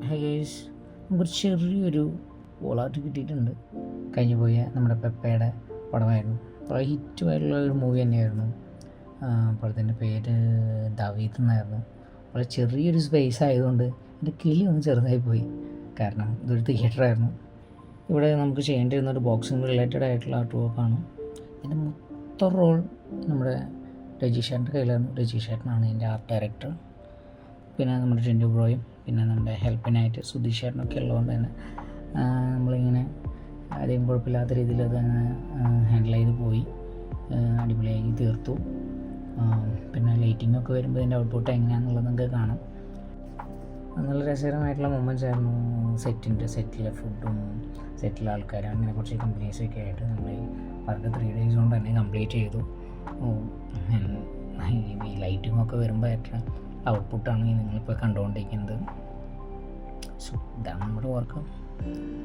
Hayes നമുക്കൊരു ചെറിയൊരു വോളായിട്ട് കിട്ടിയിട്ടുണ്ട്. കഴിഞ്ഞു പോയ നമ്മുടെ പെപ്പയുടെ പടമായിരുന്നു. വളരെ ഹിറ്റുമായിട്ടുള്ള ഒരു മൂവി തന്നെയായിരുന്നു. പടത്തിൻ്റെ പേര് ദാവീദ് എന്നായിരുന്നു. വളരെ ചെറിയൊരു സ്പേസ് ആയതുകൊണ്ട് എൻ്റെ കിളി ഒന്ന് ചെറുതായി പോയി, കാരണം ഇതൊരു തിയേറ്ററായിരുന്നു. ഇവിടെ നമുക്ക് ചെയ്യേണ്ടിരുന്ന ഒരു ബോക്സിംഗ് റിലേറ്റഡ് ആയിട്ടുള്ള ആർട്ട് വർക്കാണ്. ഇതിൻ്റെ മൊത്തം റോൾ നമ്മുടെ രജീഷേട്ടൻ്റെ കയ്യിലായിരുന്നു. രജീഷേട്ടനാണ് ഇതിൻ്റെ ആർട്ട് ഡയറക്ടർ. പിന്നെ നമ്മുടെ ടിൻഡു ബ്രോയും പിന്നെ നമ്മുടെ ഹെൽപ്പിനായിട്ട് സുധീഷ് ചേട്ടനൊക്കെ ഉള്ളതുകൊണ്ട് തന്നെ നമ്മളിങ്ങനെ ആരെയും കുഴപ്പമില്ലാത്ത രീതിയിൽ അത് ഹാൻഡിൽ ചെയ്ത് പോയി, അടിപൊളിയായി തീർത്തു. പിന്നെ ലൈറ്റിങ്ങൊക്കെ വരുമ്പോൾ ഇതിൻ്റെ ഔട്ട്പുട്ട് എങ്ങനെയാണെന്നുള്ളത് നമുക്ക് കാണാം. നല്ല രസകരമായിട്ടുള്ള മൊമെൻറ്റ്സ് ആയിരുന്നു. സെറ്റിലെ ഫുഡും സെറ്റിലെ ആൾക്കാരും അങ്ങനെ കുറച്ച് കമ്പനീസൊക്കെ ആയിട്ട് നമ്മൾ വർക്ക് 3 days കൊണ്ട് തന്നെ കംപ്ലീറ്റ് ചെയ്തു. ഈ ലൈറ്റിങ്ങൊക്കെ വരുമ്പോൾ ഏറ്റവും ഔട്ട്പുട്ടാണ് നിങ്ങളിപ്പോൾ കണ്ടുകൊണ്ടിരിക്കുന്നത്. സോ ഇതാണ് നമ്മുടെ വർക്ക്.